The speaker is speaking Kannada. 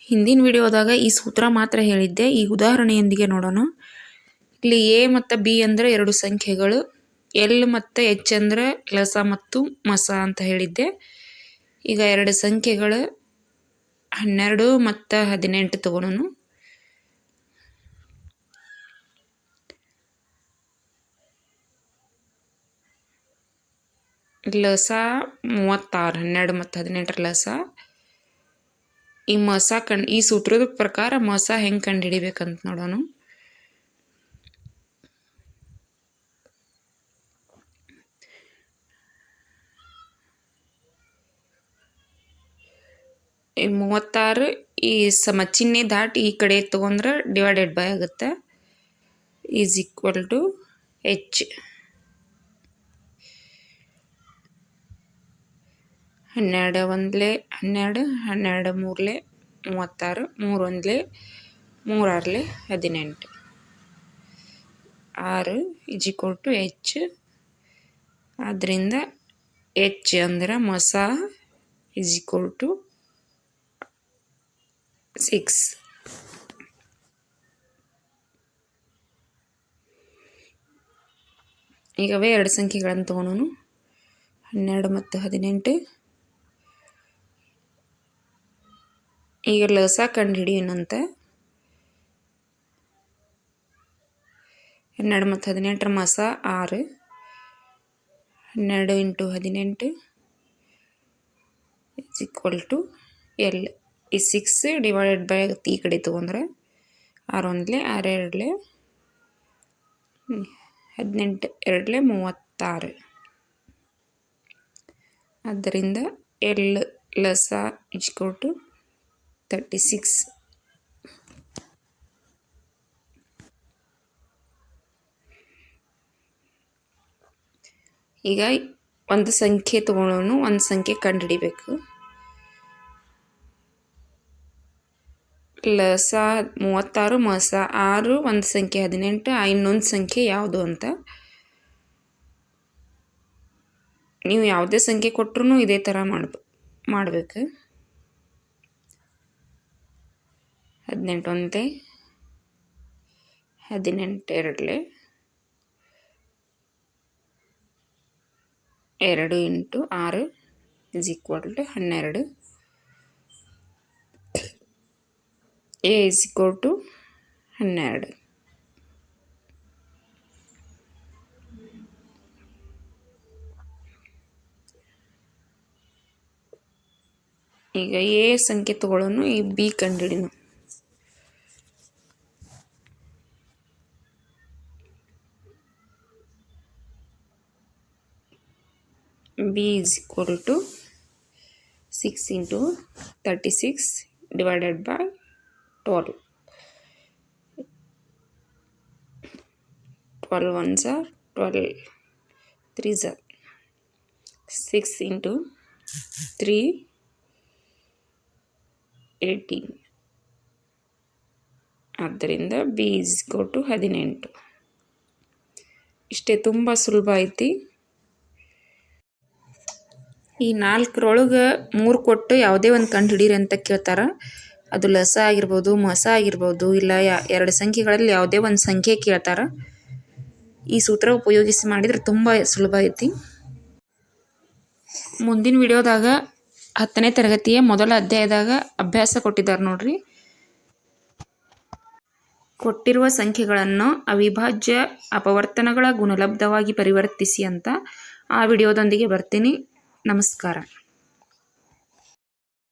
ಹಿಂದಿನ ವಿಡಿಯೋದಾಗ ಈ ಸೂತ್ರ ಮಾತ್ರ ಹೇಳಿದ್ದೆ. ಈ ಉದಾಹರಣೆಯೊಂದಿಗೆ ನೋಡೋಣ. ಇಲ್ಲಿ ಎ ಮತ್ತು ಬಿ ಅಂದರೆ ಎರಡು ಸಂಖ್ಯೆಗಳು, ಎಲ್ ಮತ್ತು ಎಚ್ ಅಂದರೆ ಲಸ ಮತ್ತು ಮಸ ಅಂತ ಹೇಳಿದ್ದೆ. ಈಗ ಎರಡು ಸಂಖ್ಯೆಗಳು 12 ಮತ್ತು 18 ತಗೊಳ್ಳೋಣ. ಲಸ 36, 12 ಮತ್ತು 18 ಲಸ. ಈ ಮಸ ಈ ಸೂತ್ರದ ಪ್ರಕಾರ ಮಸ ಹೆಂಗೆ ಕಂಡು ಹಿಡಿಬೇಕಂತ ನೋಡೋಣ. ಈ 36 ಈ ಸಮಚಿಹ್ನೆ ದಾಟಿ ಈ ಕಡೆ ತಗೊಂಡ್ರೆ ಡಿವೈಡೆಡ್ ಬೈ ಆಗುತ್ತೆ. Is equal to H. 12 ಒಂದ್ಲೆ 12, 12 ಮೂರ್ಲೆ 36, 3 ಒಂದ್ಲೆ 3 6ಲೆ 18. 6 ಈಸ್ ಈಕ್ವಲ್ ಟು ಎಚ್. ಆದ್ದರಿಂದ ಎಚ್ ಅಂದ್ರೆ ಮಸ ಈಸ್ ಈಕ್ವಲ್ ಟು 6. ಈಗವೇ ಎರಡು ಸಂಖ್ಯೆಗಳನ್ನು ತಗೊಳ್ಳೋಣ. 12 ಮತ್ತು 18. ಈಗ ಲಸ ಕಂಡು ಹಿಡಿಯೋಣಂತೆ. 12 ಮತ್ತು 18 ಮಸ 6. 12 into 18 is equal to L. ಈ 6 ಡಿವೈಡೆಡ್ ಬೈ ಈ ಕಡೆ ತೊಗೊಂಡ್ರೆ 6 ಒಂದ್ಲೆ 6 ಎರಡ್ಲೆ 18, ಎರಡ್ಲೆ 36. ಆದ್ದರಿಂದ ಎಲ್ ಲಸ ಇಸ್ ಈಕ್ವಲ್ ಟು 36. ಈಗ ಒಂದು ಸಂಖ್ಯೆ ತಗೊಳ್ಳೋಣ, ಒಂದು ಸಂಖ್ಯೆ ಕಂಡುಹಿಡಿಬೇಕು. ಲಸ 36 ಮಸ 6, ಒಂದು ಸಂಖ್ಯೆ 18, ಇನ್ನೊಂದು ಸಂಖ್ಯೆ ಯಾವುದು ಅಂತ. ನೀವು ಯಾವುದೇ ಸಂಖ್ಯೆ ಕೊಟ್ಟರು ಇದೇ ಥರ ಮಾಡಬೇಕು. 18 ಒಂದೇ 18 ಎರಡ್ಲೆ 2 into 6 is equal to 12. A is equal to 12. ಈಗ ಎ ಸಂಖ್ಯೆ ತಗೊಳ್ಳೋಣ, ಈ ಬಿ ಕಂಡುಹಿಡಿಯೋಣ. B is equal to 6 into 36 divided by 12. 12 ones are 12, 3s are 6 into 3, 18. ಆದ್ದರಿಂದ ಬಿ ಇಸ್ ಈಕ್ವಲ್ ಟು 18. ಇಷ್ಟೇ, ತುಂಬ ಸುಲಭ ಐತಿ. ಈ 4ರೊಳಗೆ 3 ಕೊಟ್ಟು ಯಾವುದೇ ಒಂದು ಕಂಡು ಹಿಡೀರಿ ಅಂತ ಕೇಳ್ತಾರೆ. ಅದು ಲಸ ಆಗಿರ್ಬೋದು, ಮಸ ಆಗಿರ್ಬೋದು, ಇಲ್ಲ ಎರಡು ಸಂಖ್ಯೆಗಳಲ್ಲಿ ಯಾವುದೇ ಒಂದು ಸಂಖ್ಯೆ ಕೇಳ್ತಾರೆ. ಈ ಸೂತ್ರ ಉಪಯೋಗಿಸಿ ಮಾಡಿದರೆ ತುಂಬ ಸುಲಭ ಐತಿ. ಮುಂದಿನ ವಿಡಿಯೋದಾಗ 10ನೇ ತರಗತಿಯ ಮೊದಲ ಅಧ್ಯಾಯದಾಗ ಅಭ್ಯಾಸ ಕೊಟ್ಟಿದ್ದಾರೆ ನೋಡ್ರಿ. ಕೊಟ್ಟಿರುವ ಸಂಖ್ಯೆಗಳನ್ನು ಅವಿಭಾಜ್ಯ ಅಪವರ್ತನಗಳ ಗುಣಲಬ್ಧವಾಗಿ ಪರಿವರ್ತಿಸಿ ಅಂತ ಆ ವಿಡಿಯೋದೊಂದಿಗೆ ಬರ್ತೀನಿ. ನಮಸ್ಕಾರ.